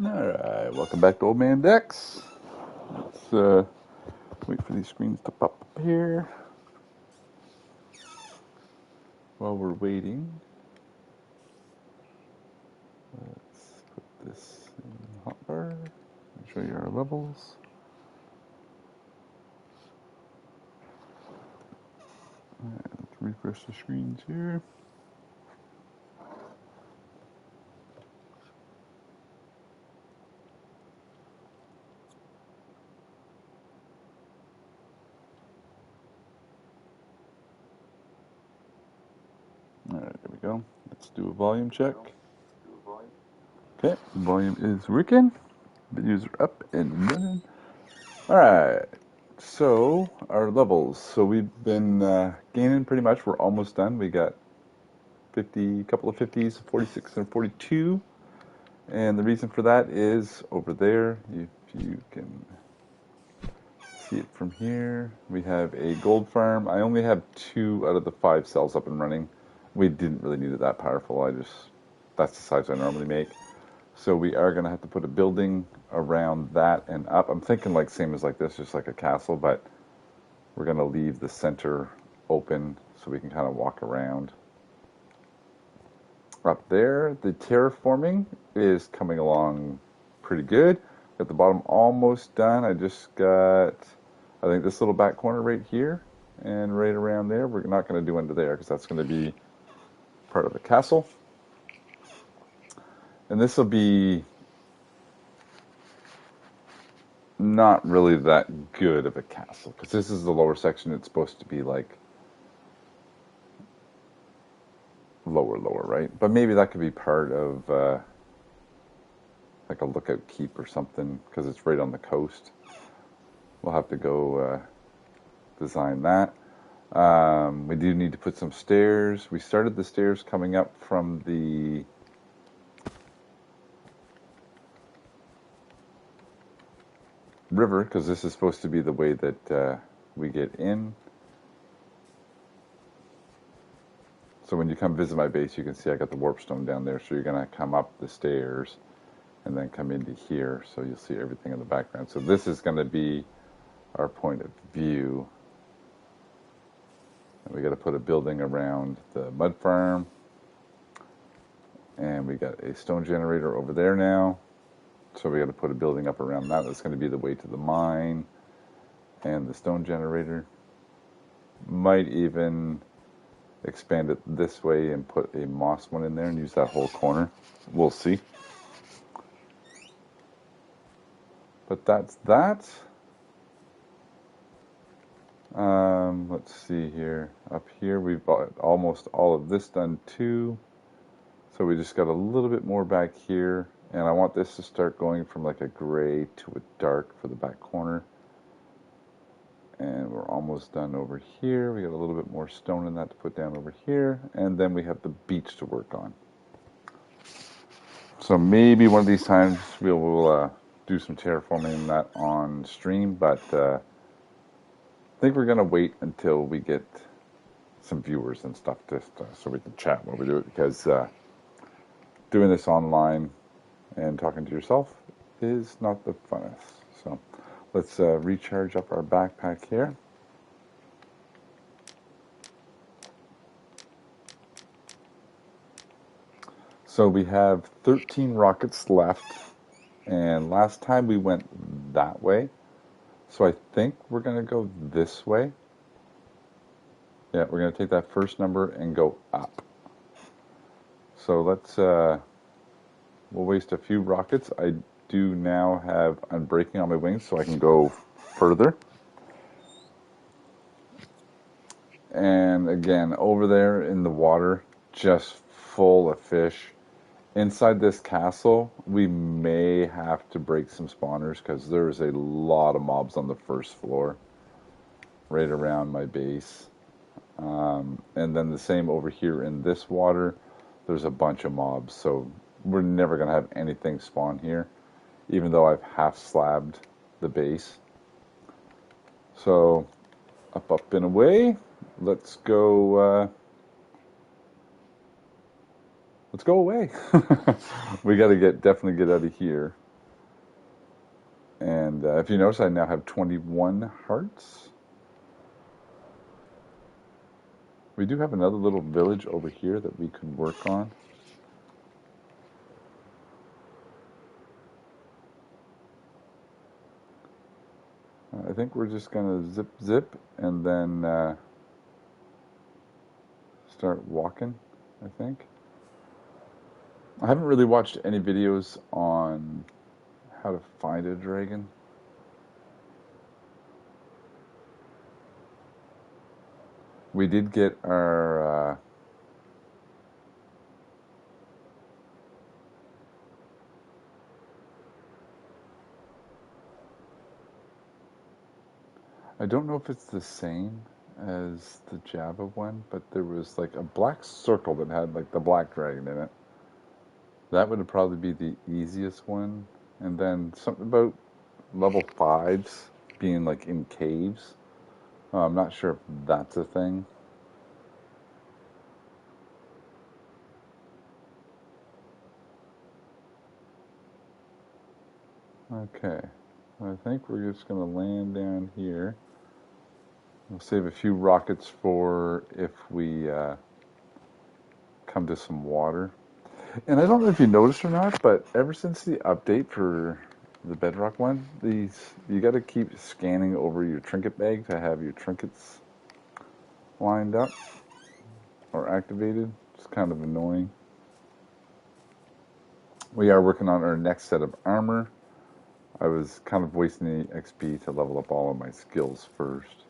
Alright, welcome back to Old Man Dex. Let's wait for these screens to pop up here. While we're waiting, let's put this in the hotbar and show you our levels. Alright, let's refresh the screens here. Alright, there we go. Let's do a volume check. Okay, volume is working. Videos are up and running. Alright, so our levels. So we've been gaining pretty much. We're almost done. We got 50, couple of 50s, 46 and 42. And the reason for that is over there, if you can see it from here, we have a gold farm. I only have 2 out of the 5 cells up and running. We didn't really need it that powerful. That's the size I normally make. So we are going to have to put a building around that and up. I'm thinking like same as like this, just like a castle, but we're going to leave the center open so we can kind of walk around. Up there, the terraforming is coming along pretty good. Got the bottom almost done. I just got, I think, this little back corner right here and right around there. We're not going to do under there because that's going to be part of the castle. And this will be not really that good of a castle because this is the lower section. It's supposed to be like lower, right? But maybe that could be part of like a lookout keep or something because it's right on the coast. We'll have to go design that. We do need to put some stairs. We started the stairs coming up from the river because this is supposed to be the way that we get in. So when you come visit my base, you can see I got the warp stone down there. So you're going to come up the stairs and then come into here. So you'll see everything in the background. So this is going to be our point of view. And we got to put a building around the mud farm. And we got a stone generator over there now. So we got to put a building up around that. That's going to be the way to the mine and the stone generator. Might even expand it this way and put a moss one in there and use that whole corner. We'll see. But that's that. Let's see here. Up here we've got almost all of this done too. So we just got a little bit more back here. And I want this to start going from like a gray to a dark for the back corner. And we're almost done over here. We got a little bit more stone in that to put down over here. And then we have the beach to work on. So maybe one of these times we'll do some terraforming in that on stream. But I think we're going to wait until we get some viewers and stuff just so we can chat while we do it. Because doing this online and talking to yourself is not the funnest. So let's recharge up our backpack here. So we have 13 rockets left, and last time we went that way. So I think we're going to go this way. Yeah, we're going to take that first number and go up. So let's, we'll waste a few rockets. I do now have unbreaking on my wings so I can go further. And again, over there in the water, just full of fish. Inside this castle, we may have to break some spawners because there's a lot of mobs on the first floor, right around my base. And then the same over here in this water, there's a bunch of mobs. So we're never going to have anything spawn here, even though I've half slabbed the base. So up and away. Let's go. Let's go away. We got to definitely get out of here. And if you notice, I now have 21 hearts. We do have another little village over here that we could work on. I think we're just gonna zip and then start walking, I think. I haven't really watched any videos on how to find a dragon. We did get our I don't know if it's the same as the Java one, but there was like a black circle that had like the black dragon in it. That would probably be the easiest one. And then something about level 5s being like in caves. I'm not sure if that's a thing. Okay, I think we're just going to land down here. We'll save a few rockets for if we come to some water. And I don't know if you noticed or not, but ever since the update for the Bedrock one, you got to keep scanning over your trinket bag to have your trinkets lined up or activated. It's kind of annoying. We are working on our next set of armor. I was kind of wasting the XP to level up all of my skills first.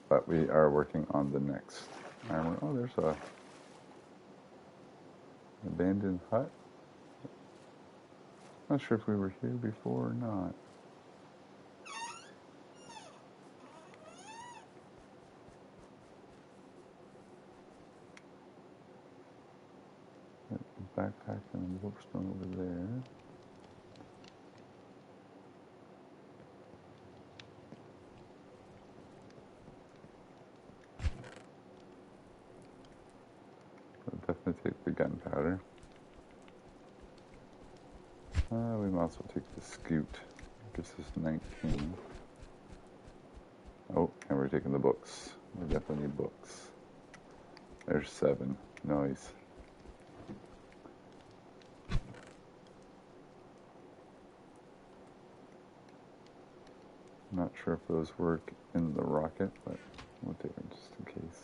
But we are working on the next armor. Oh, there's a abandoned hut. Not sure if we were here before or not. Backpack and whoopstone over there. I'll definitely take the gunpowder. We might also take the scoot. Gives us 19. Oh, and we're taking the books. We definitely need books. There's 7. Nice. Not sure if those work in the rocket, but we'll take them just in case.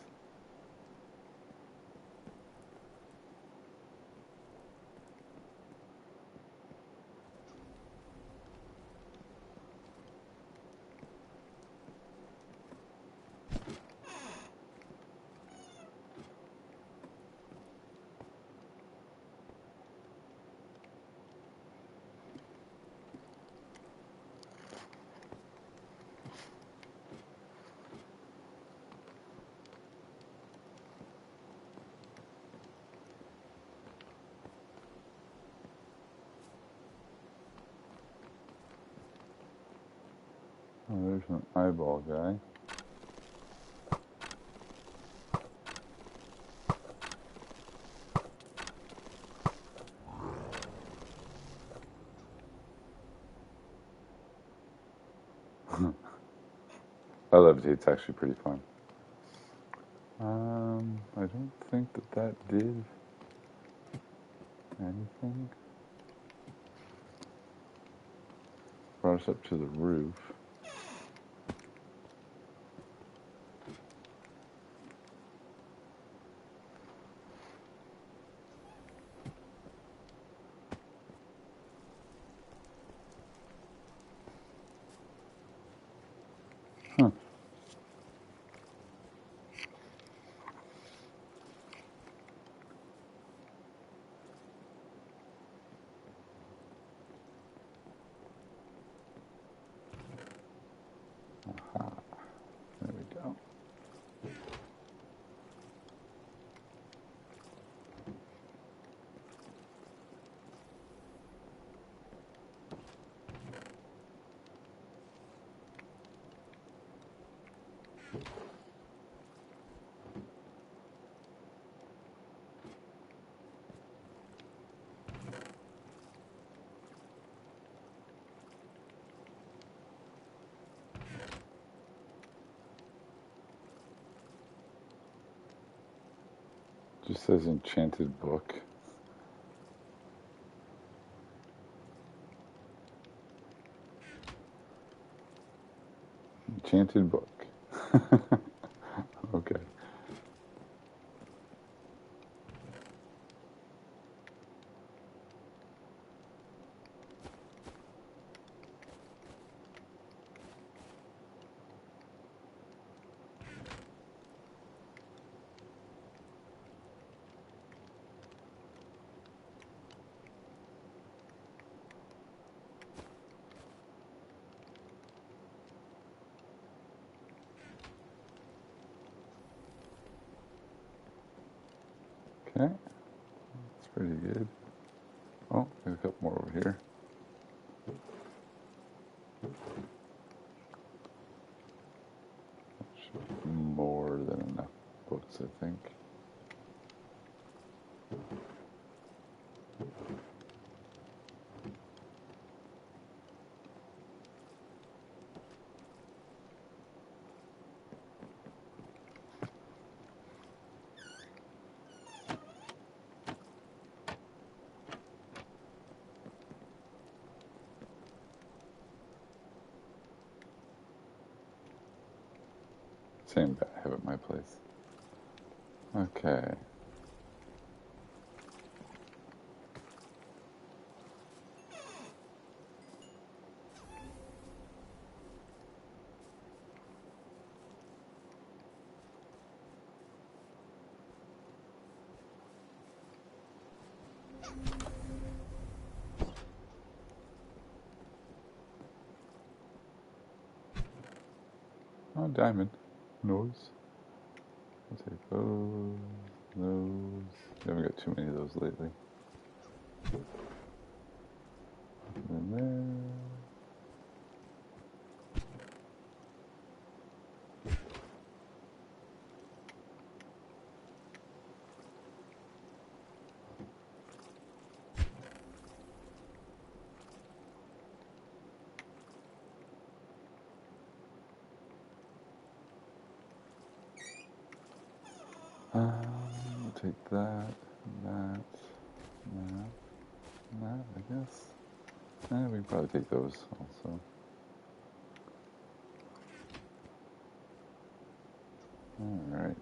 Oh, there's an eyeball guy. I love it. It's actually pretty fun. I don't think that did anything. Brought us up to the roof. Huh. Just says enchanted book. Enchanted book. Okay. Okay. That's pretty good. Oh, there's a couple more over here. More than enough books, I think. Same guy I have at my place. Okay. Oh, diamond. Nose. I'll take those. Those. Haven't got too many of those lately. And then we'll take that, that, that, I guess. We can probably take those also. Alright.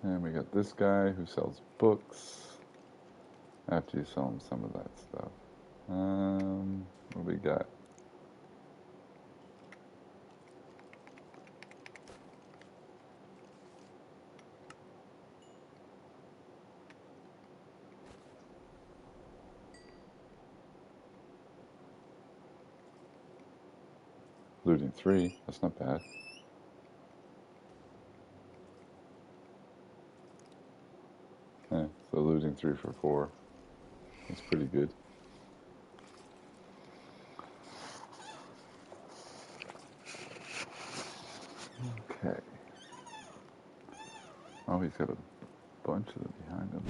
And we got this guy who sells books. After you sell him some of that stuff. What we got? Looting 3, that's not bad. Yeah, so looting 3 for 4. That's pretty good. Okay. Oh, he's got a bunch of them behind him.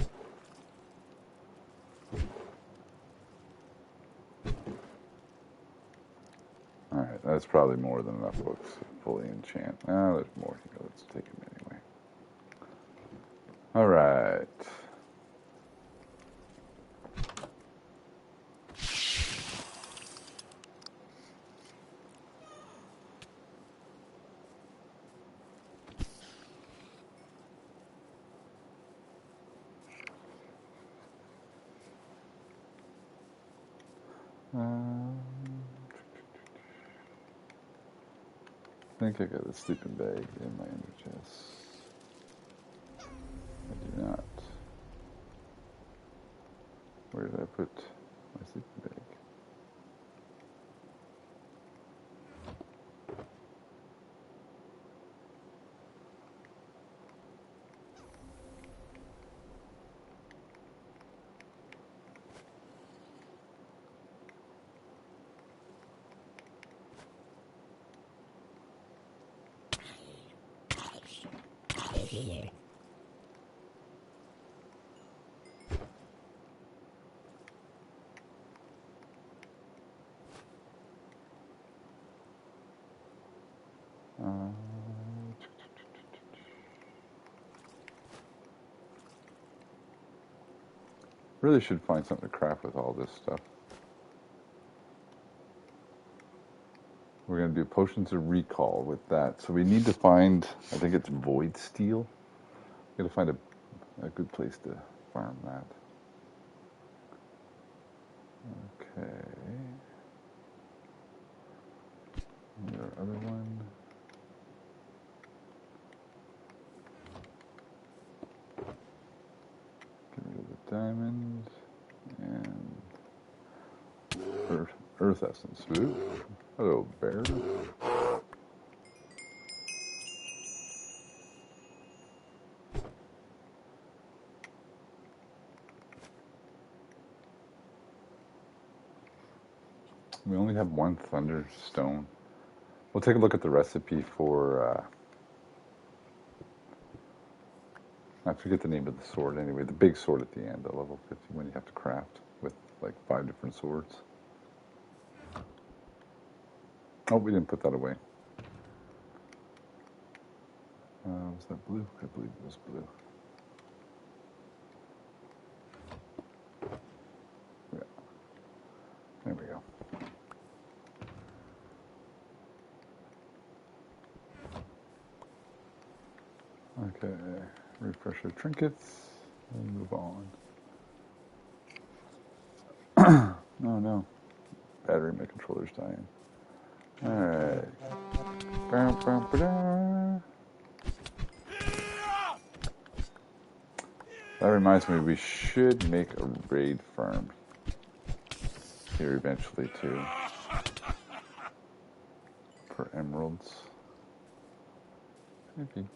Alright, that's probably more than enough books to fully enchant. Ah, there's more here. Let's take them anyway. Alright. I think I got a sleeping bag in my ender chest. I do not. Where did I put my sleeping bag? Really should find something to craft with all this stuff. We're going to do potions of recall with that. So we need to find, I think it's void steel. We're going to find a good place to farm that. Okay. And our other one. Get rid of the diamond. And earth essence. Ooh. Hello, bear. We only have one thunderstone. We'll take a look at the recipe for, I forget the name of the sword anyway, the big sword at the end, at level 50, when you have to craft with like 5 different swords. Oh, we didn't put that away. Was that blue? I believe it was blue. Yeah. There we go. Okay, refresh our trinkets and move on. Oh no, battery in my controller's dying. Alright. That reminds me, we should make a raid farm here eventually too. For emeralds. Maybe.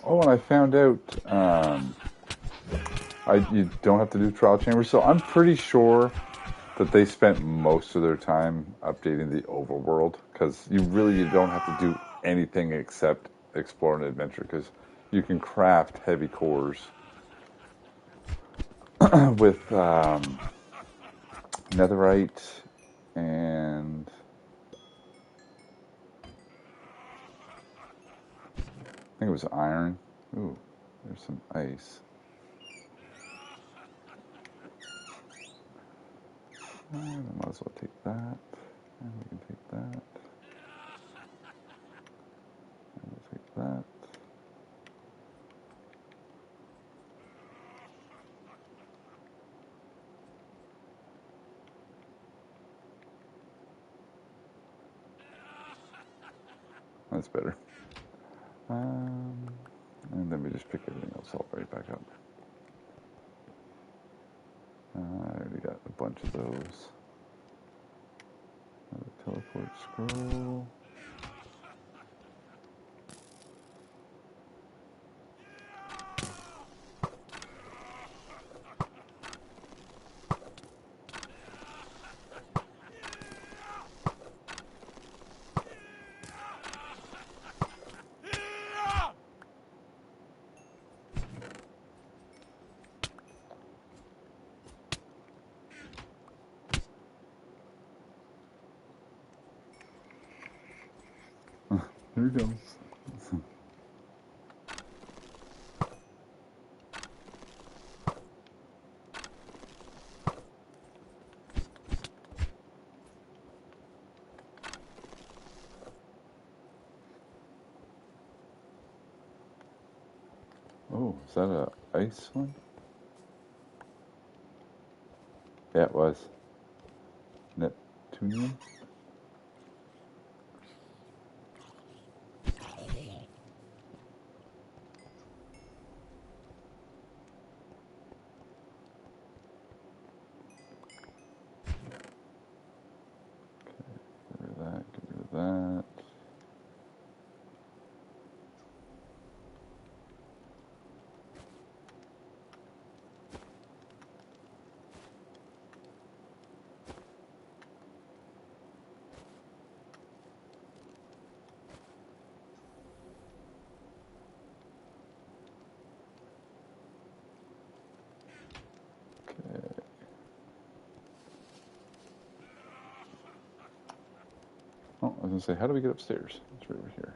Oh, and I found out you don't have to do trial chambers, so I'm pretty sure that they spent most of their time updating the overworld, because you don't have to do anything except explore and adventure, because you can craft heavy cores with netherite and I think it was iron. Ooh, there's some ice. I might as well take that. And we can take that. And we'll take that. That's better. And then we just pick everything else all right back up. I already got a bunch of those. Another teleport scroll. Here he goes. Oh, is that a ice one? Yeah, it was. Neptunian? Get rid of that, get rid of that. Oh, I was gonna say, how do we get upstairs? It's right over here.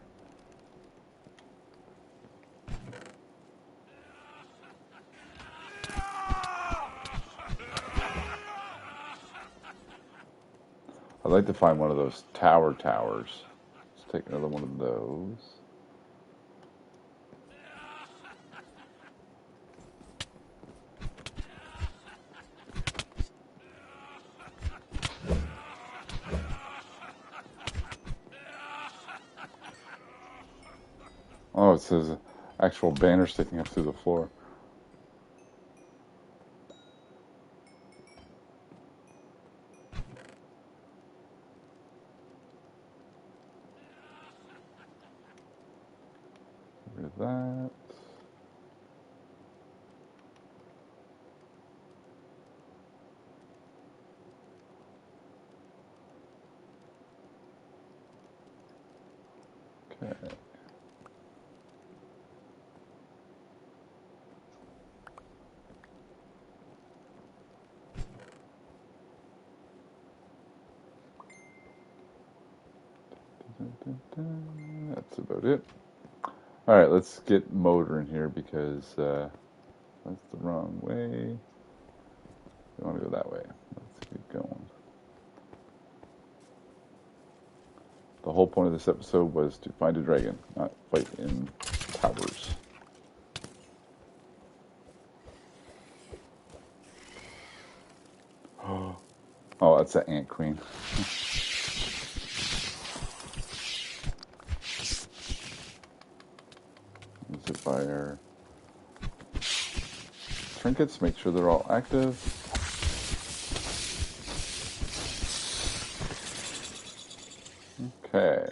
I'd like to find one of those towers. Let's take another one of those. Oh, it says actual banner sticking up through the floor. Get rid of that. Okay. That's about it. All right, let's get motoring here because that's the wrong way. We want to go that way. Let's get going. The whole point of this episode was to find a dragon, not fight in towers. Oh, that's the ant queen. Use it by our trinkets, make sure they're all active. Okay.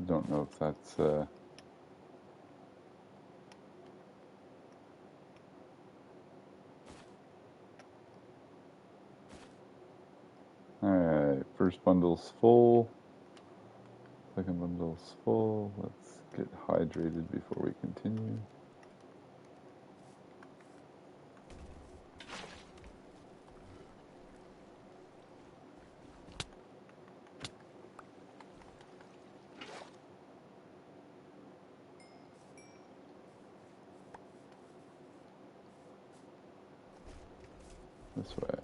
Don't know if that's alright, first bundle's full. Second bundle's full. Let's get hydrated before we continue. This way.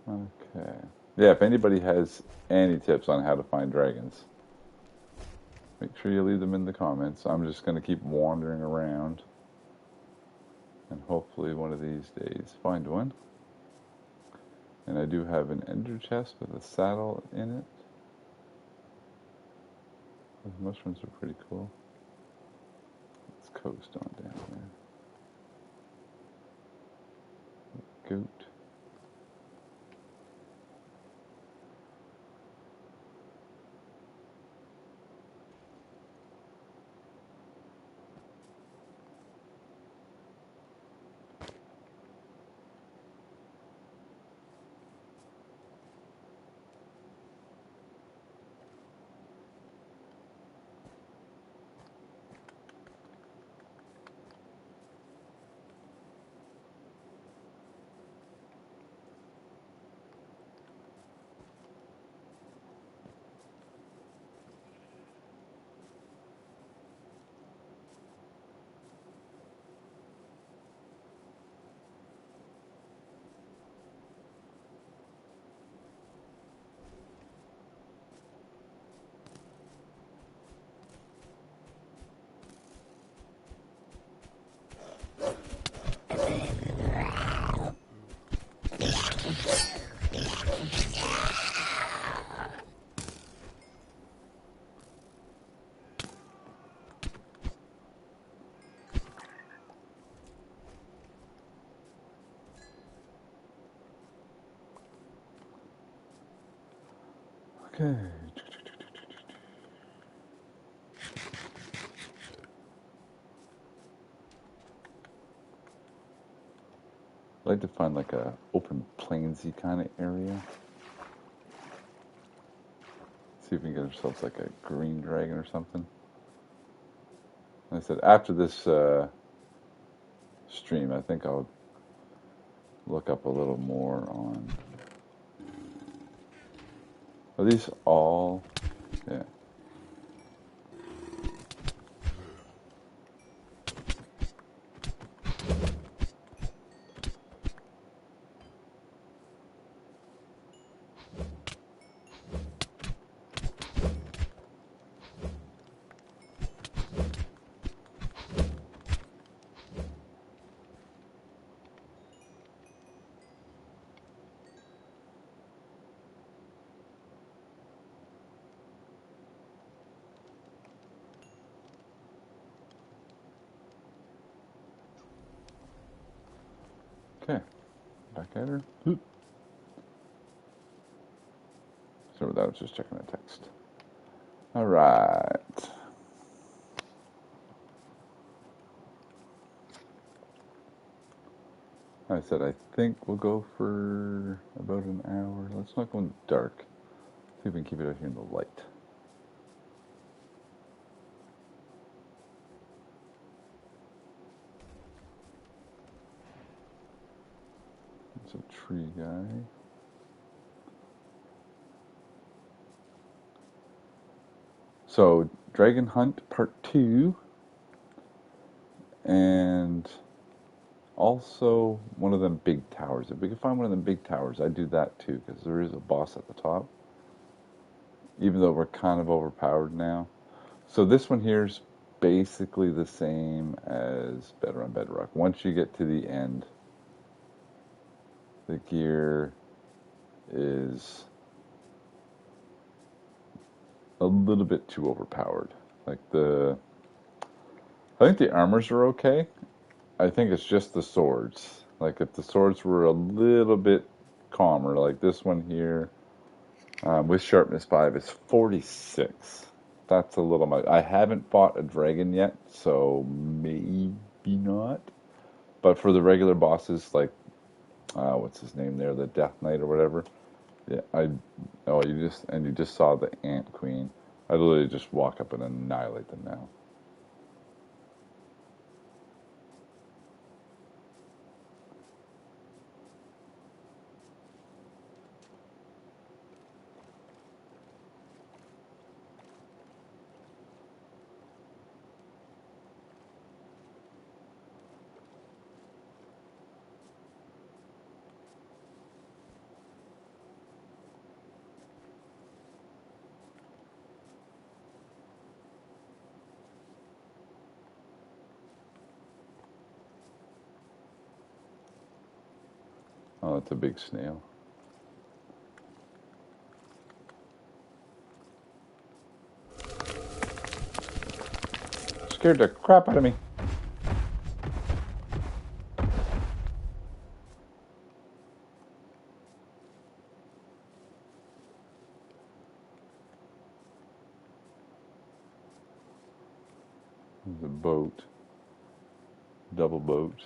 Okay. Yeah, if anybody has any tips on how to find dragons, make sure you leave them in the comments. I'm just going to keep wandering around and hopefully one of these days find one. And I do have an ender chest with a saddle in it. Those mushrooms are pretty cool. Let's coast on down there. Goat. Okay. I'd like to find like a open plainsy kind of area. See if we can get ourselves like a green dragon or something. Like I said, after this stream, I think I'll look up a little more on. Are these all? Yeah. Okay. Back at her. So that was just checking the text. All right. I said I think we'll go for about an hour. Let's not go in the dark. See if we can keep it out here in the light. It's a tree guy. So, Dragon Hunt Part 2, and also one of them big towers. If we can find one of them big towers, I'd do that too, because there is a boss at the top, even though we're kind of overpowered now. So this one here's basically the same as Better on Bedrock. Once you get to the end, the gear is a little bit too overpowered. Like I think the armors are okay. I think it's just the swords. Like if the swords were a little bit calmer, like this one here, with sharpness 5 is 46. That's a little much. I haven't fought a dragon yet, so maybe not. But for the regular bosses, like what's his name there, the Death Knight or whatever. Yeah, you just saw the Ant Queen. I literally just walk up and annihilate them now. Oh, it's a big snail. Scared the crap out of me. There's a boat. Double boat.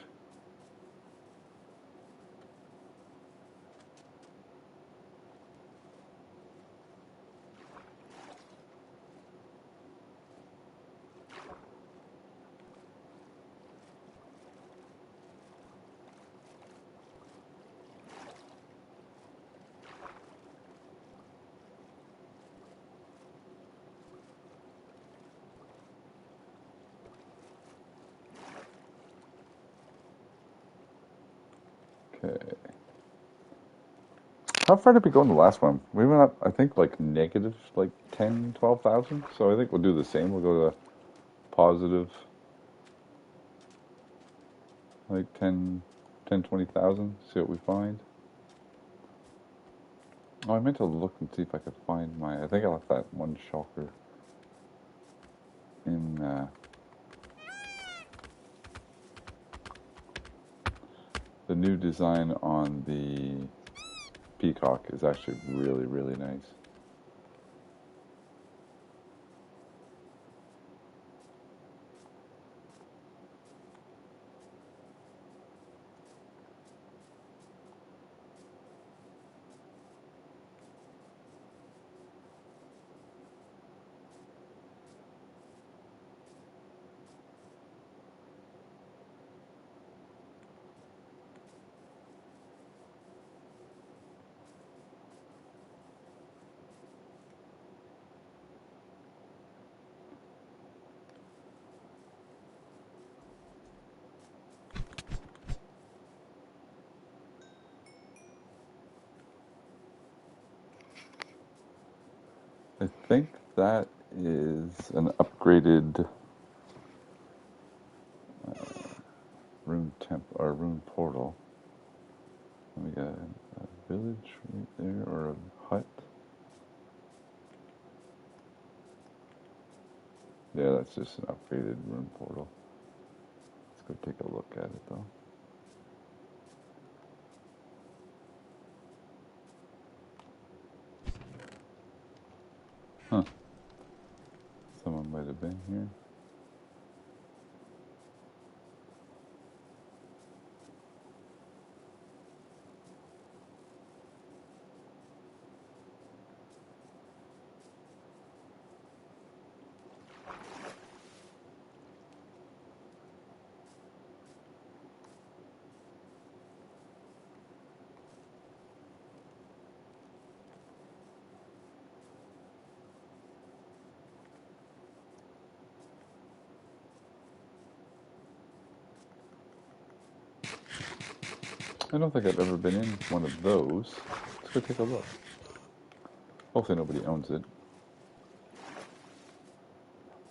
Okay. How far did we go in the last one? We went up, I think, like negative, like 10, 12,000. So I think we'll do the same. We'll go to positive, like 10, 20,000. See what we find. Oh, I meant to look and see if I could find my. I think I left that one shulker in. The new design on the Peacock is actually really, really nice. I think that is an upgraded rune temp or rune portal. We got a village right there, or a hut. Yeah, that's just an upgraded rune portal. Let's go take a look at it though. Huh. Someone might have been here. I don't think I've ever been in one of those. Let's go take a look. Hopefully nobody owns it.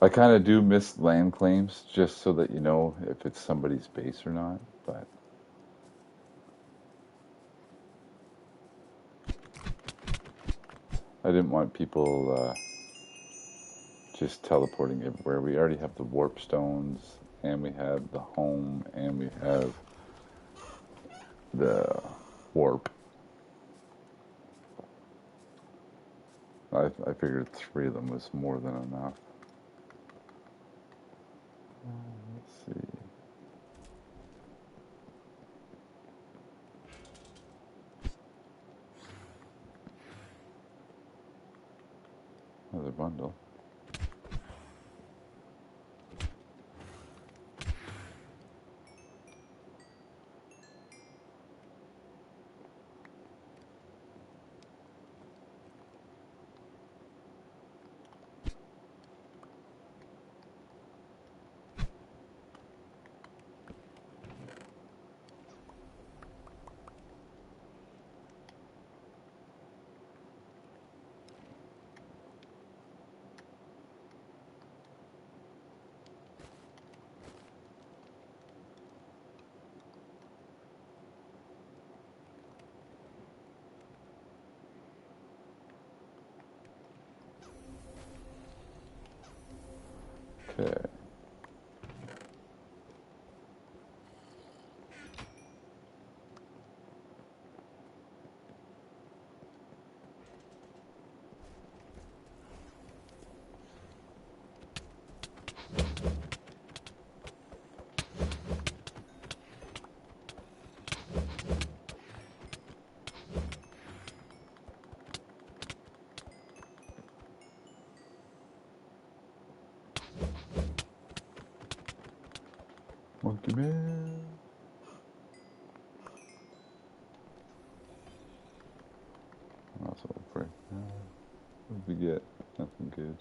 I kind of do miss land claims, just so that you know if it's somebody's base or not, but I didn't want people just teleporting everywhere. We already have the warp stones, and we have the home, and we have the warp. I figured 3 of them was more than enough. Let's see. Another bundle. Okay. Monkey man. Also break. What did we get? Nothing good.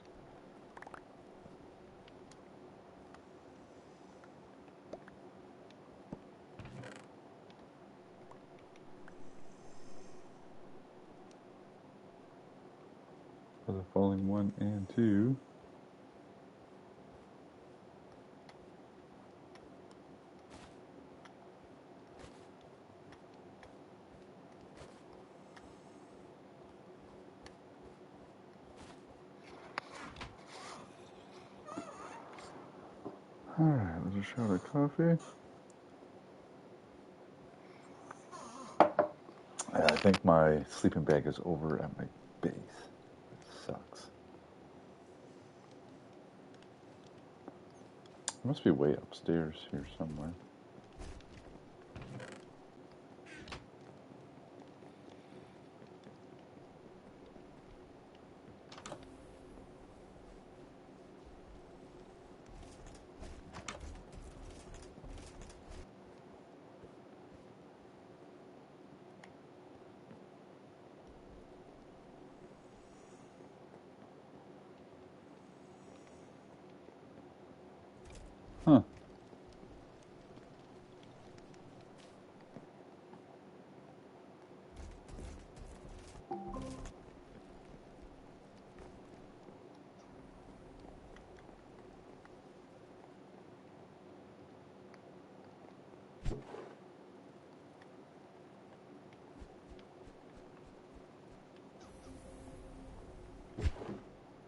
For the falling 1 and 2. Alright, there's a shot of coffee. I think my sleeping bag is over at my base. It sucks. It must be way upstairs here somewhere. Huh.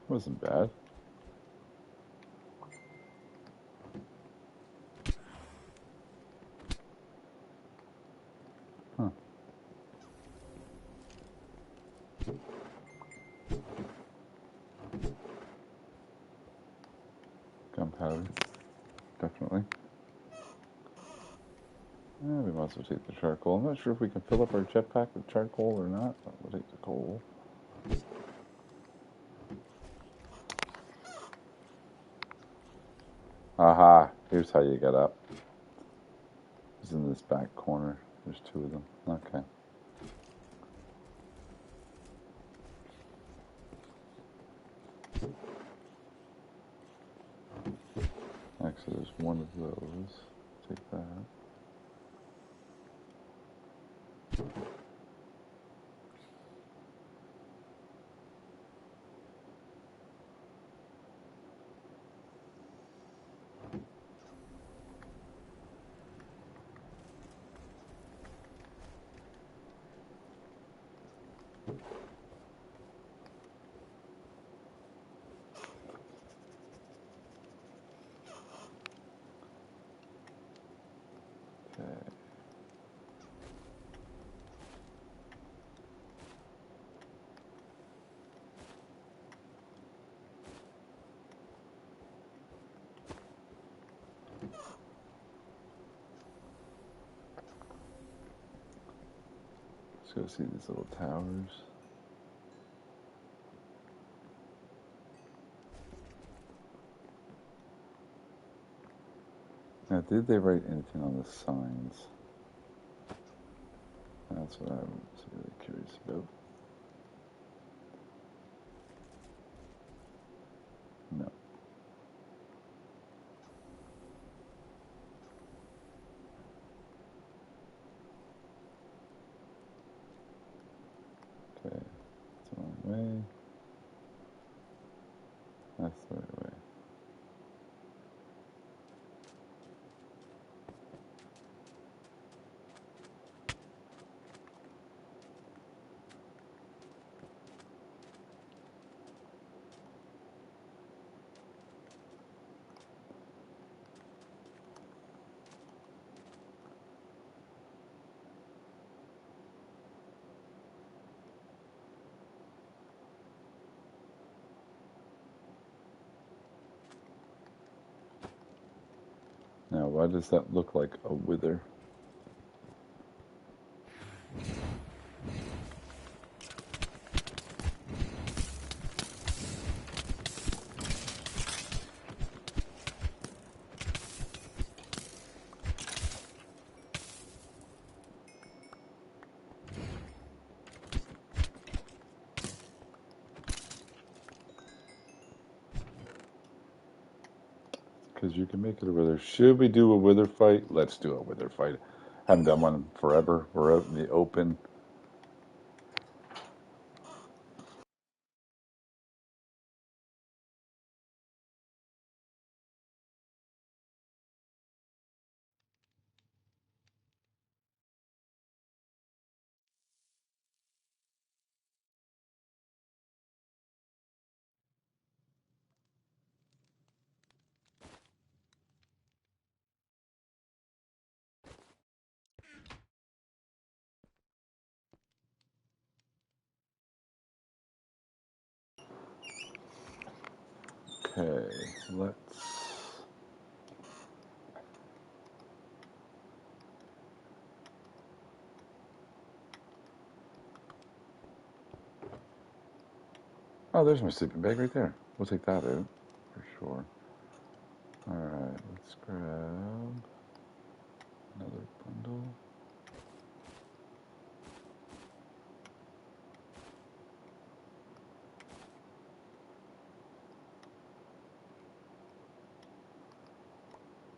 Wasn't bad. Huh. Gunpowder. Definitely. Yeah, we might as well take the charcoal. I'm not sure if we can fill up our jetpack with charcoal or not, but we'll take the coal. Aha! Here's how you get up. It's in this back corner. There's two of them. Okay. Actually, there's one of those. Take that. Okay. Let's go see these little towers. Now, did they write anything on the signs? That's what I was really curious about. No. Okay. That's the wrong way. That's the right way. Now, why does that look like a wither? Because you can make it a wither. Should we do a wither fight? Let's do a wither fight. Haven't done one forever. We're out in the open. Okay, let's... Oh, there's my sleeping bag right there. We'll take that out, for sure. Alright, let's grab another bundle.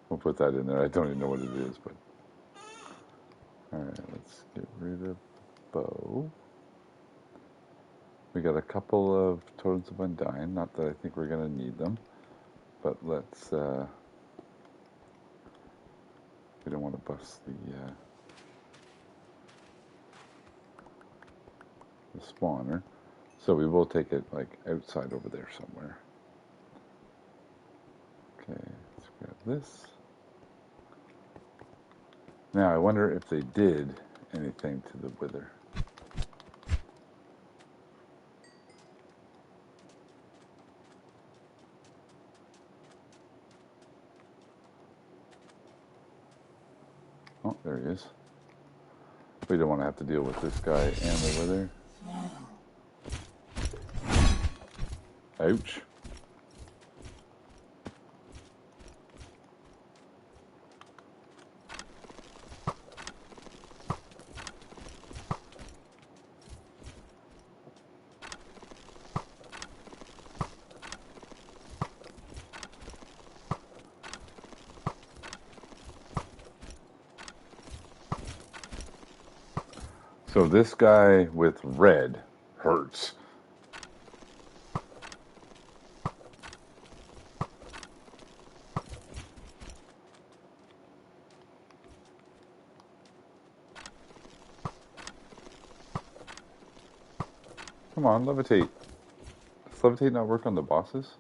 We'll put that in there. I don't even know what it is, but... Alright, let's get rid of bow. We got a couple of Totems of Undying. Not that I think we're going to need them, but let's... We don't want to bust the spawner. So we will take it like outside over there somewhere. Okay, let's grab this. Now I wonder if they did anything to the wither. Oh, there he is. We don't want to have to deal with this guy and the wither. Ouch. So this guy with red hurts. Come on, levitate. Does levitate not work on the bosses?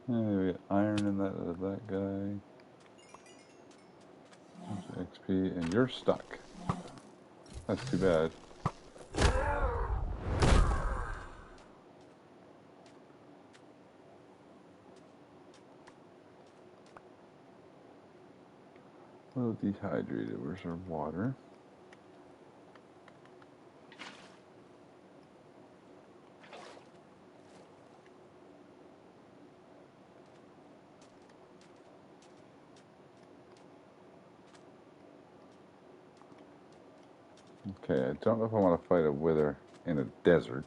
We got iron in that guy. There's XP, and you're stuck. That's too bad. A little dehydrated. Where's our water? Okay, I don't know if I want to fight a wither in a desert.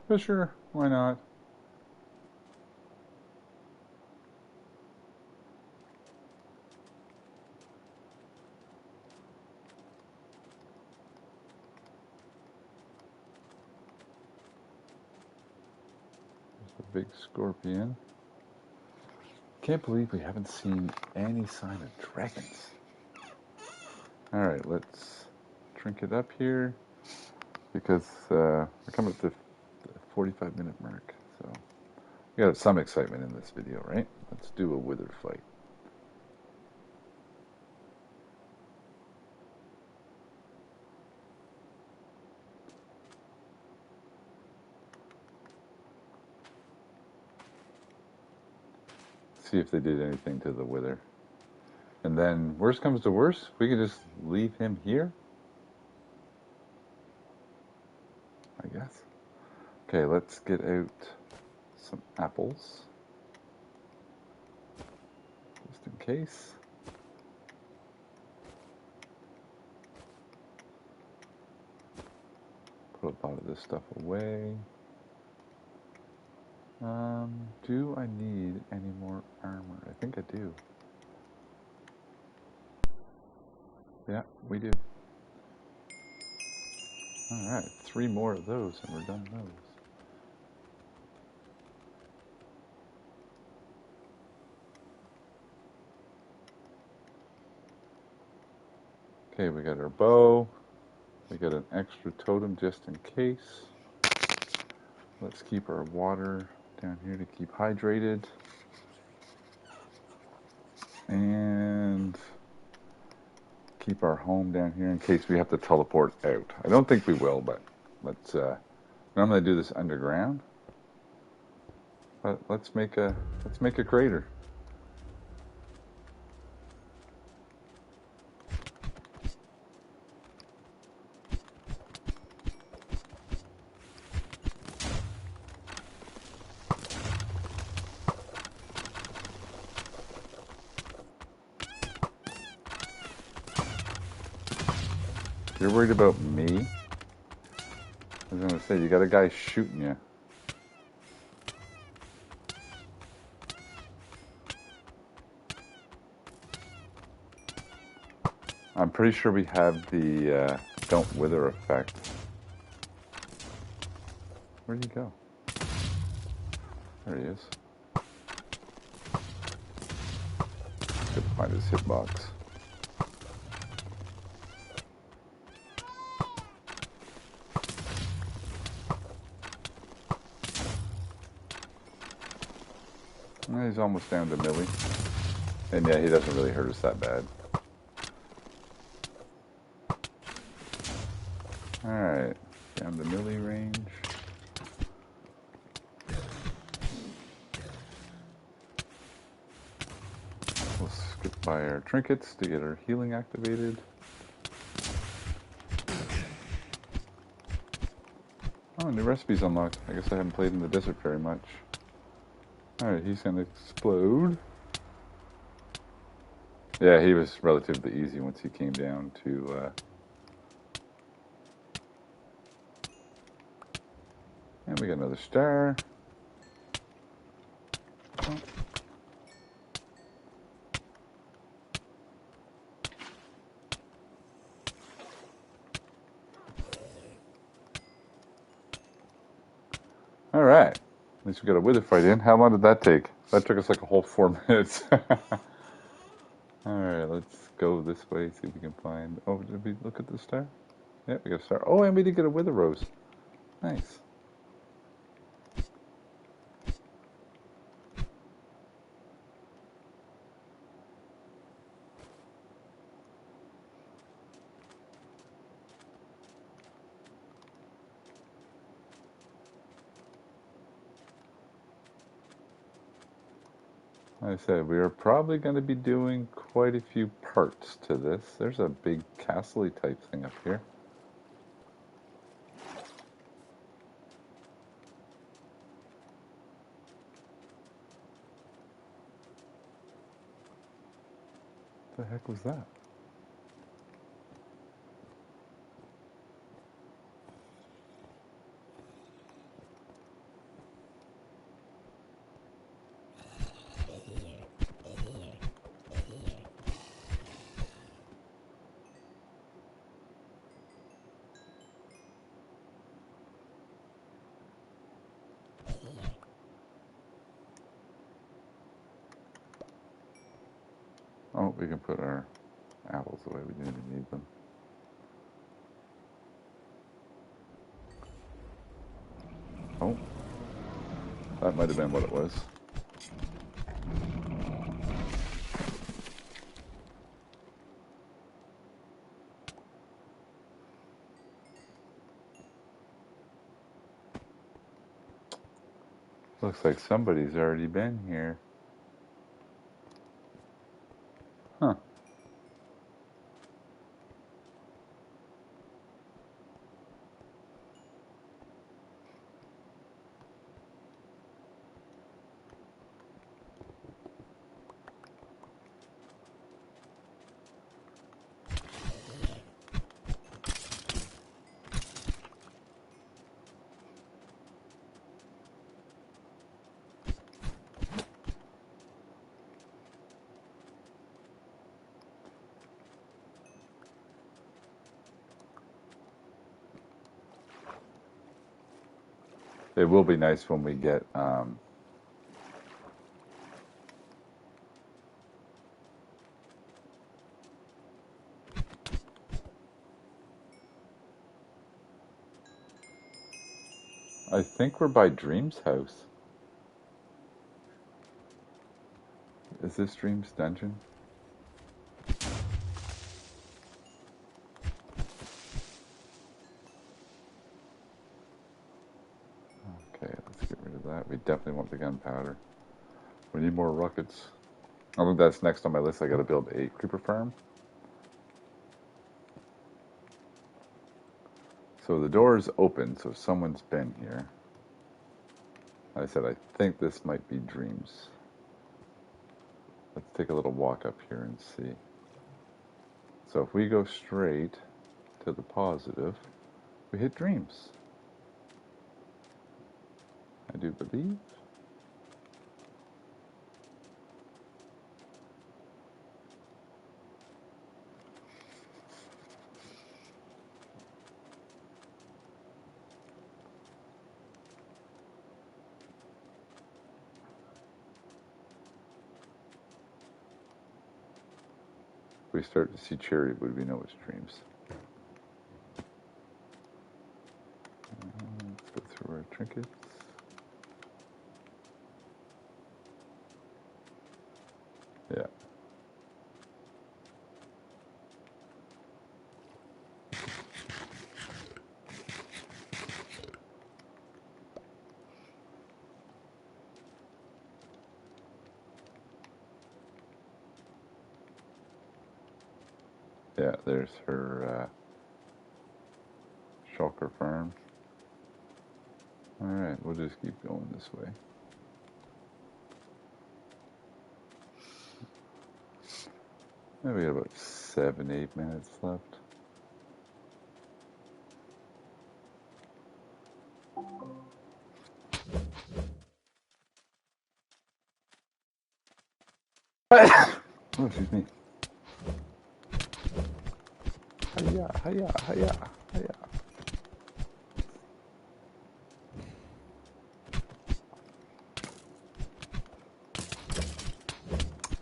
But sure, why not? There's a big scorpion. Can't believe we haven't seen any sign of dragons. Alright, let's drink it up here because we're coming up to the 45-minute mark. So we got some excitement in this video, right? Let's do a wither fight. See if they did anything to the wither. And then, worst comes to worst, we can just leave him here, I guess. Okay, let's get out some apples, just in case. Put a lot of this stuff away. Do I need any more armor? I think I do. Yeah, we do. Alright, 3 more of those and we're done those. Okay, we got our bow. We got an extra totem just in case. Let's keep our water down here to keep hydrated. And keep our home down here in case we have to teleport out. I don't think we will, but let's normally do this underground. But let's make a crater. You're worried about me? I was gonna say, you got a guy shooting you. I'm pretty sure we have the don't wither effect. Where'd he go? There he is. Good to find his hitbox. He's almost down to Millie. And yeah, he doesn't really hurt us that bad. Alright, down to Millie range. We'll skip by our trinkets to get our healing activated. Oh, new recipes unlocked. I guess I haven't played in the desert very much. Alright, he's gonna explode. Yeah, he was relatively easy once he came down to... And we got another star. Oh. Alright. At least we got a wither fight in. How long did that take? That took us like a whole 4 minutes. Alright, let's go this way, see if we can find... Oh, did we look at the star? Yeah, we got a star. Oh, and we did get a wither rose. Nice. Like I said, we are probably going to be doing quite a few parts to this. There's a big castle-y type thing up here. What the heck was that? Oh, we can put our apples away. We didn't even need them. Oh, that might have been what it was. Looks like somebody's already been here. Huh. It will be nice when we get I think we're by Dream's house. Is this Dream's dungeon? Okay, let's get rid of that. We definitely want the gunpowder. We need more rockets. I think that's next on my list. I gotta build a creeper farm. So the door is open, so someone's been here. Like I said, I think this might be Dreams. Let's take a little walk up here and see. So if we go straight to the positive, we hit Dreams. I do believe. If we start to see cherry wood, we know it's Dreams. Let's go through our trinkets. Yeah. Yeah, there's her shulker farm. Alright, we'll just keep going this way. We got about 7-8 minutes left. Oh, excuse me. Hiya, hiya, hiya, hiya.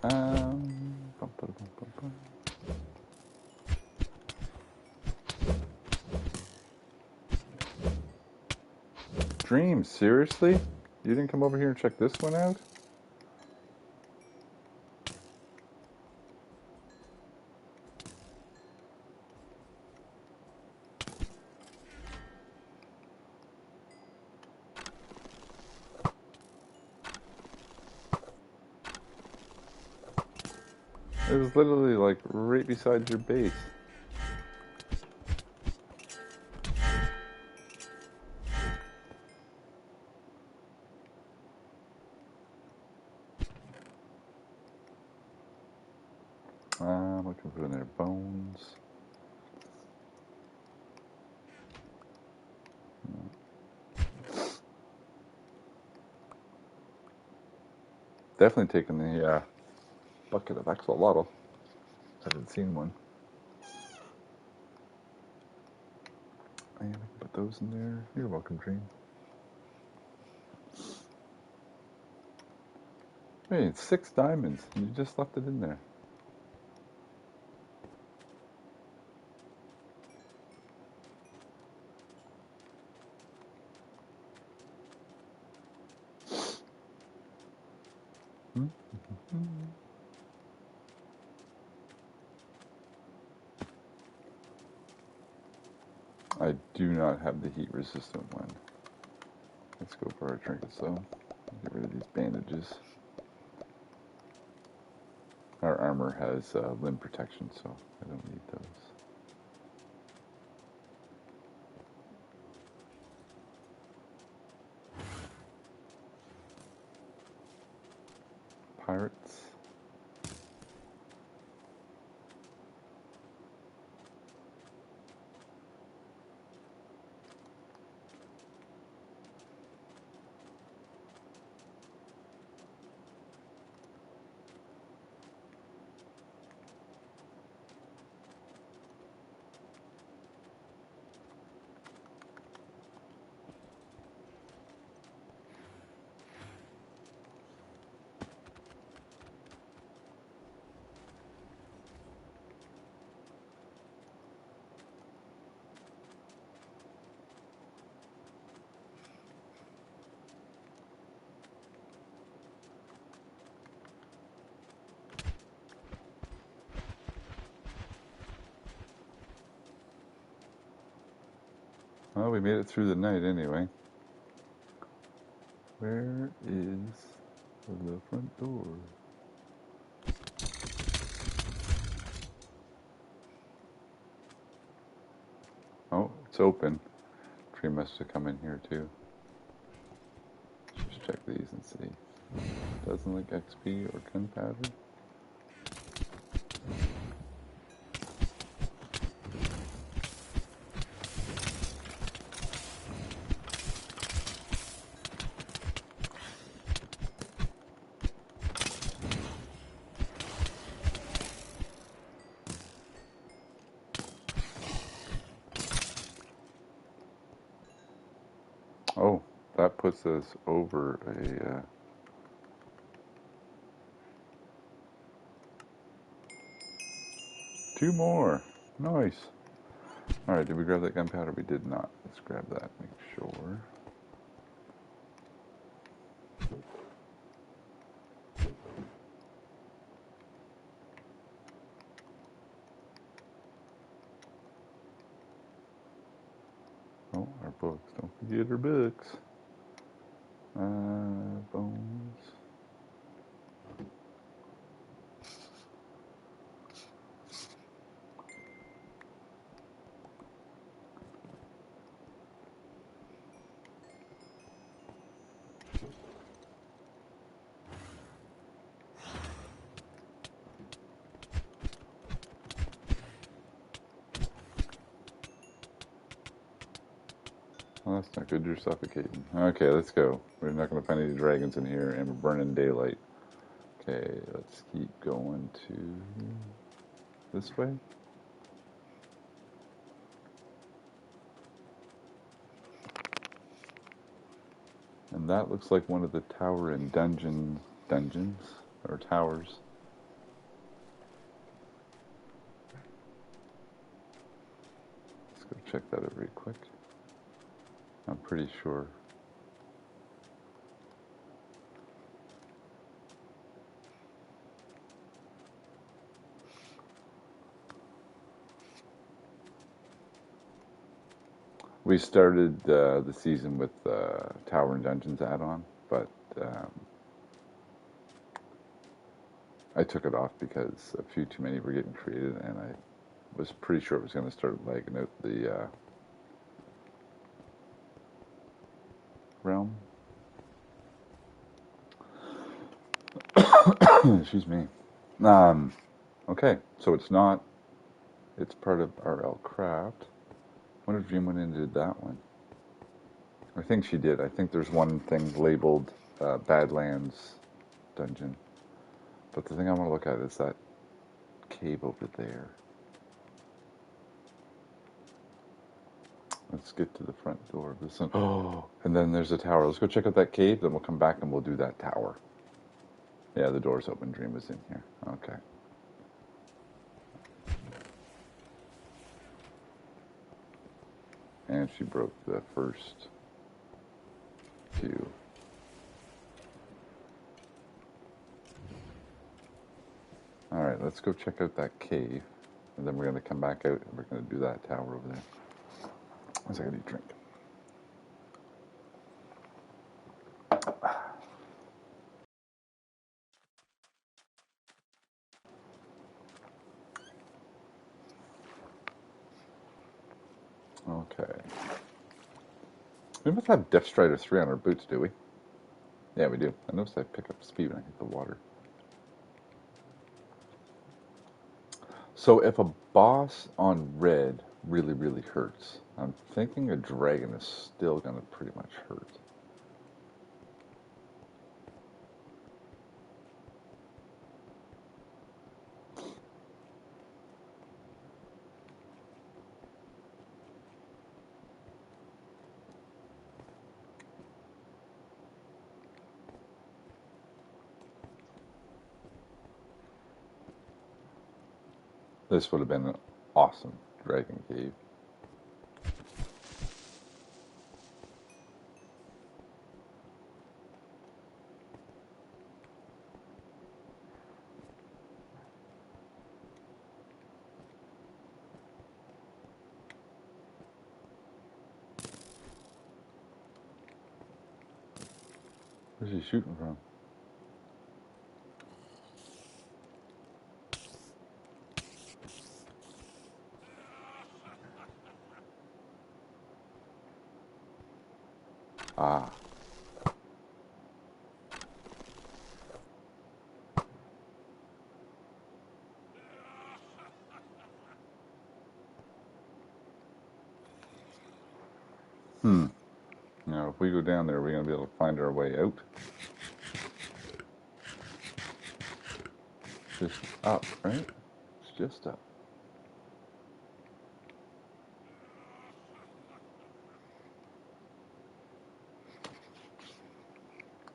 Bum, bum, bum, bum, bum. Dreams, seriously? You didn't come over here and check this one out? It was literally like right beside your base. Looking for their bones. Definitely taking the bucket of axolotl. Haven't seen one. And we can put those in there. You're welcome, Dream. Hey, it's 6 diamonds. You just left it in there. I do not have the heat resistant one. Let's go for our trinkets though. Get rid of these bandages. Our armor has limb protection, so I don't need those. Pirates. we made it through the night anyway. Where is the front door? Oh, it's open. Tree must have come in here too. Just check these and see. Doesn't like XP or gunpowder. Oh, that puts us over a... 2 more. Nice. Alright, did we grab that gunpowder? We did not. Let's grab that, make sure. Oh, our books. Don't forget our books. Bones. Well, that's not good. You're suffocating. Okay, let's go. We're not going to find any dragons in here, and we're burning daylight. Okay, let's keep going to this way. And that looks like one of the tower and dungeons, or towers. Let's go check that out real quick. I'm pretty sure. We started the season with Tower and Dungeons add-on, but I took it off because a few too many were getting created, and I was pretty sure it was going to start lagging out the realm. Excuse me. Okay, so it's not. It's part of Rlcraft. I wonder if Dream went in and did that one. I think she did. I think there's one thing labeled Badlands Dungeon. But the thing I want to look at is that cave over there. Let's get to the front door of this one. Oh, and then there's a tower. Let's go check out that cave, then we'll come back and we'll do that tower. Yeah, the door's open. Dream was in here. Okay. And she broke the first 2. Alright, let's go check out that cave. And then we're going to come back out and we're going to do that tower over there. One second, I need a drink. Okay. We must have Depth Strider 3 on our boots, do we? Yeah, we do. I noticed I pick up speed when I hit the water. So if a boss on red really, really hurts, I'm thinking a dragon is still going to pretty much hurt. This would have been an awesome dragon cave. Where's he shooting from? Ah. Now, if we go down there, we're going to be able to find our way out. Just up, right? It's just up.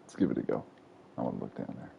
Let's give it a go. I want to look down there.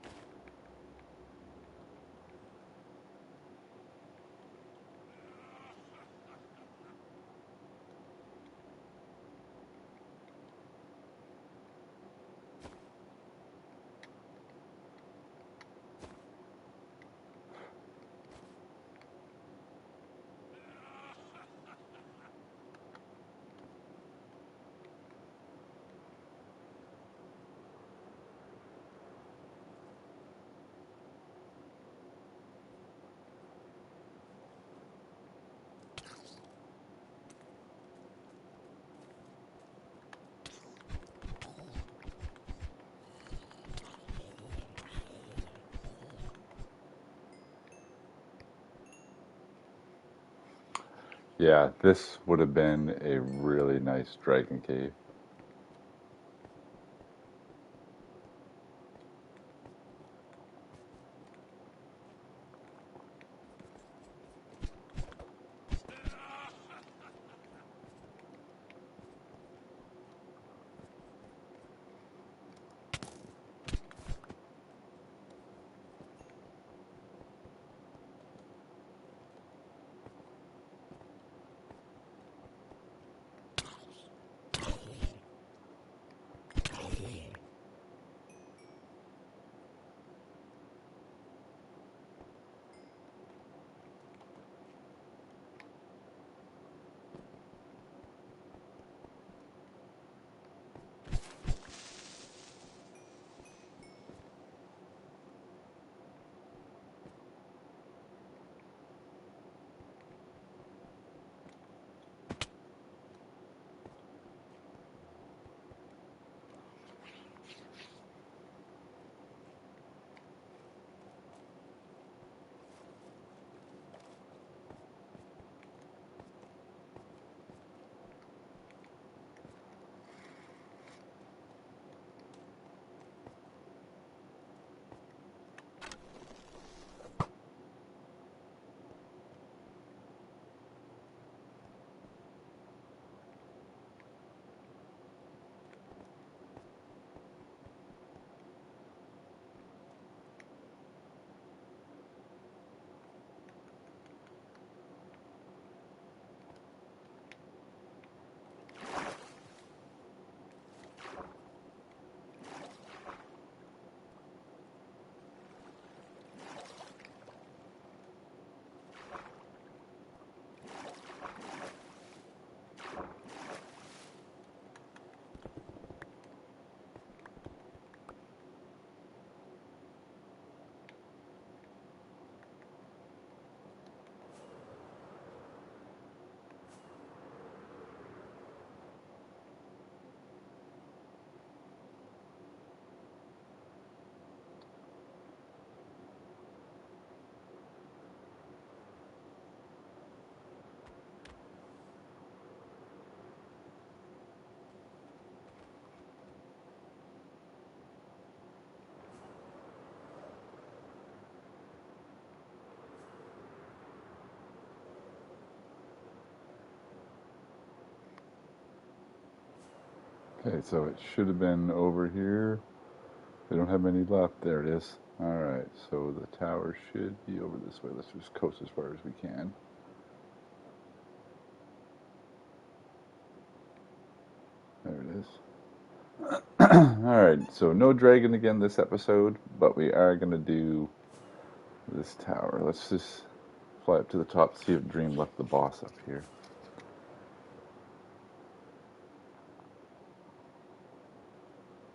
Yeah, this would have been a really nice dragon cave. Okay, so it should have been over here. They don't have many left. There it is. Alright, so the tower should be over this way. Let's just coast as far as we can. There it is. Alright, so no dragon again this episode, but we are going to do this tower. Let's just fly up to the top, see if Dream left the boss up here.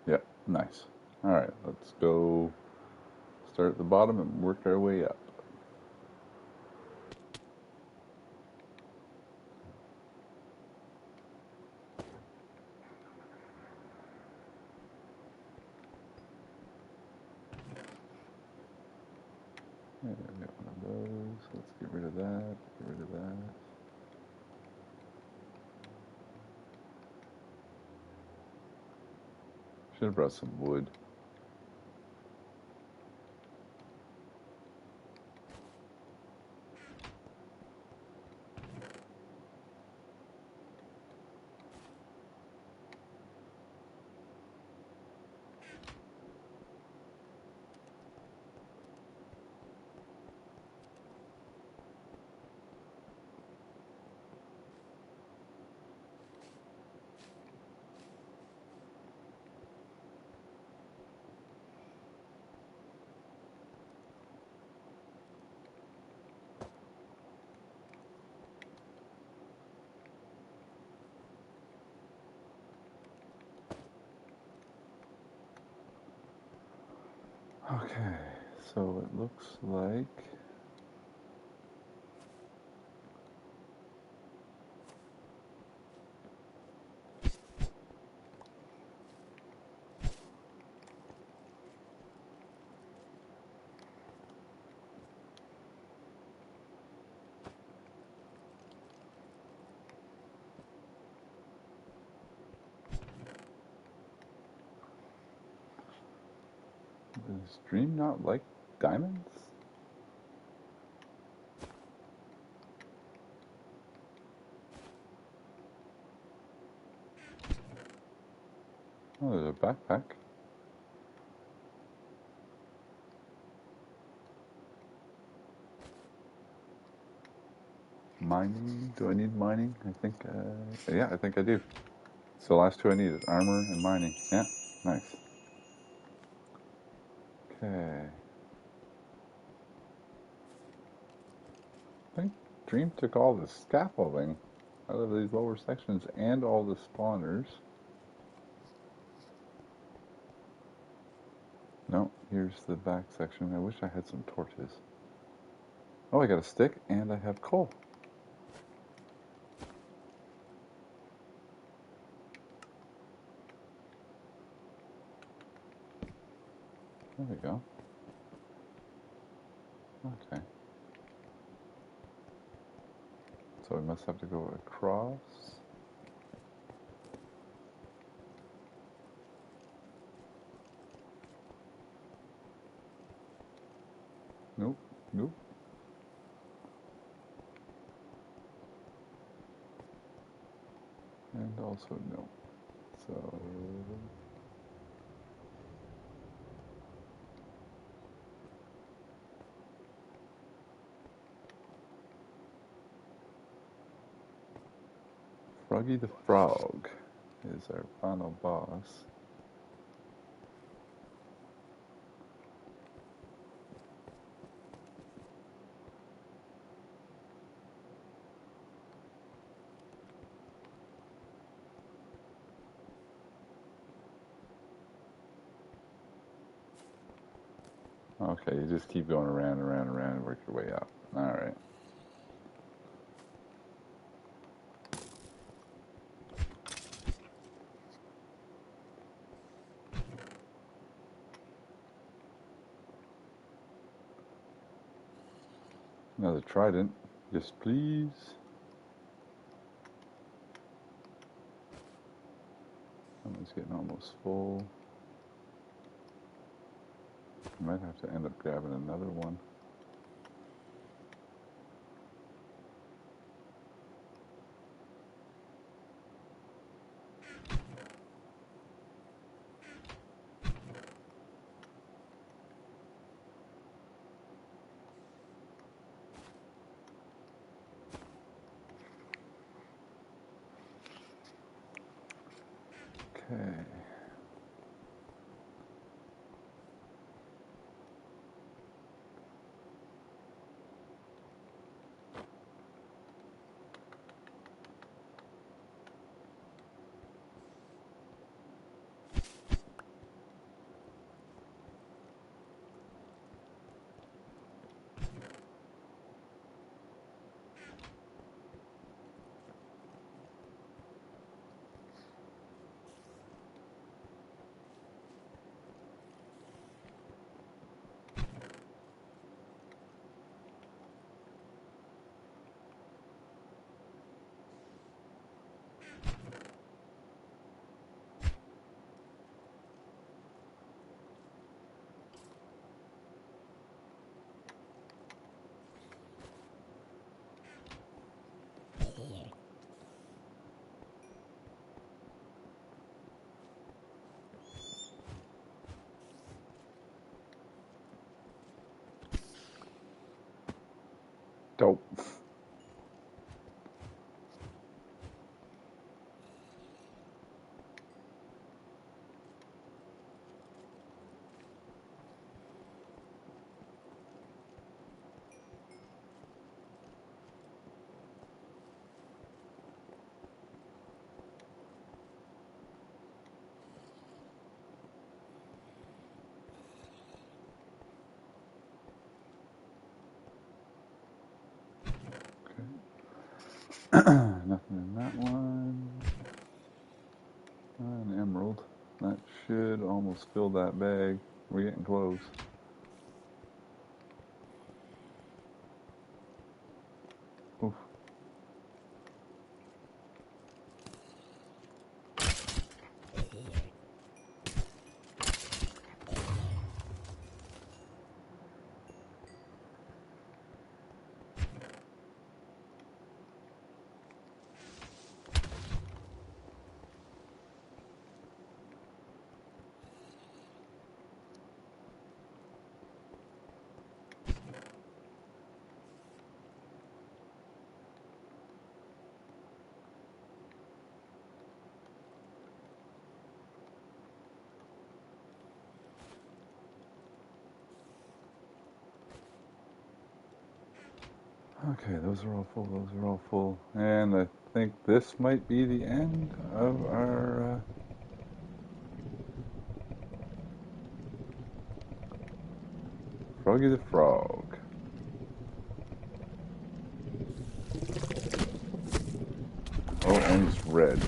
Yep, nice. Alright, let's go start at the bottom and work our way up. Yeah, we got one of those. Let's get rid of that, get rid of that. Should have brought some wood. Okay, so it looks like does Dream not like diamonds? Oh, there's a backpack. Mining? Do I need mining? I think, yeah, I think I do. So the last two I needed, armor and mining. Yeah, nice. Okay. I think Dream took all the scaffolding out of these lower sections and all the spawners. No, here's the back section. I wish I had some torches. Oh, I got a stick and I have coal. There we go. Okay. So we must have to go across. Nope, nope. And also no. So Froggy the Frog is our final boss. Okay, you just keep going around, around, around, and work your way up. Alright. Another trident. Yes, please. Someone's getting almost full. Might have to end up grabbing another one. Okay. Dope. Nothing in that one. An emerald. That should almost fill that bag. We're getting close. Oof. Okay, those are all full, those are all full. And I think this might be the end of our Froggy the Frog. Oh, and he's red.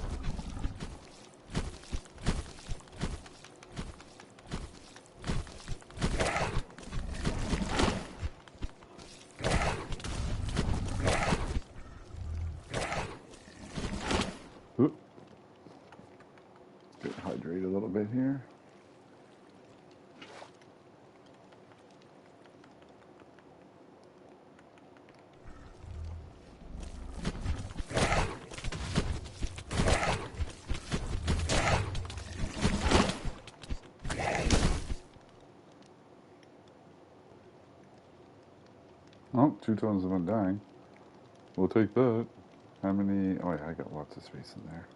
Oop. Get hydrated a little bit here. Oh, 2 tons of undying. We'll take that. How many? Oh, yeah, I got lots of space in there.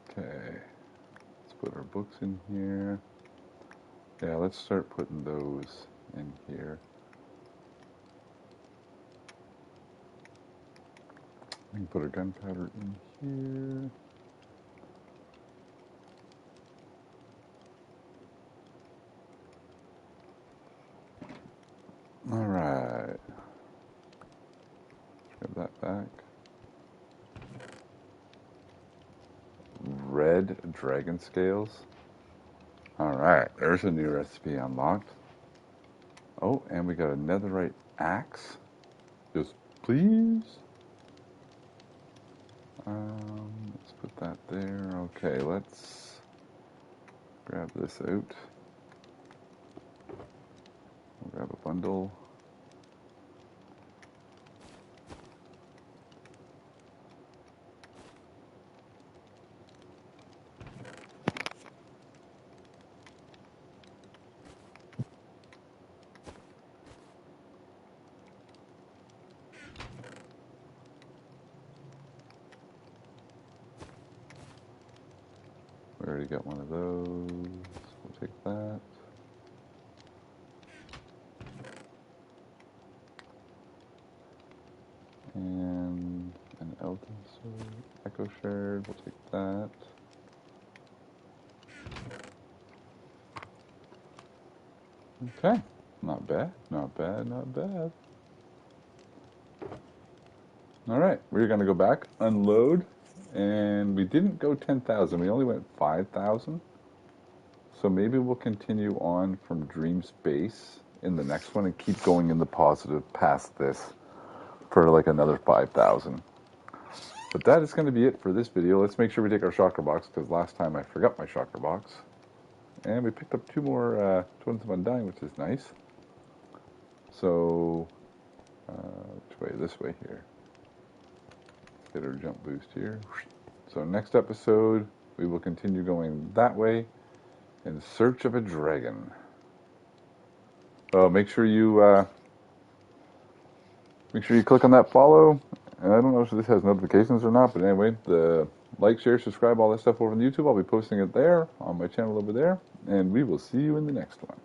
Okay. Let's put our books in here. Yeah, let's start putting those in here. We can put our gunpowder in here. All right. Grab that back. Red dragon scales. All right, there's a new recipe unlocked. Oh, and we got a netherite axe. Just please. Let's put that there. Okay, let's grab this out. We'll grab a bundle. We already got one of those. We'll take that. And an Elden Sword. Echo Shard. We'll take that. Okay. Not bad. Not bad. Not bad. All right. We're going to go back, unload. And we didn't go 10,000. We only went 5,000. So maybe we'll continue on from Dream's base in the next one and keep going in the positive past this for like another 5,000. But that is going to be it for this video. Let's make sure we take our chakra box, because last time I forgot my chakra box. And we picked up 2 more Twins of Undying, which is nice. So, which way? This way here. Let's get our jump boost here. So next episode, we will continue going that way in search of a dragon. Make sure you click on that follow. And I don't know if this has notifications or not, but anyway, the like, share, subscribe, all that stuff over on YouTube. I'll be posting it there on my channel over there, and we will see you in the next one.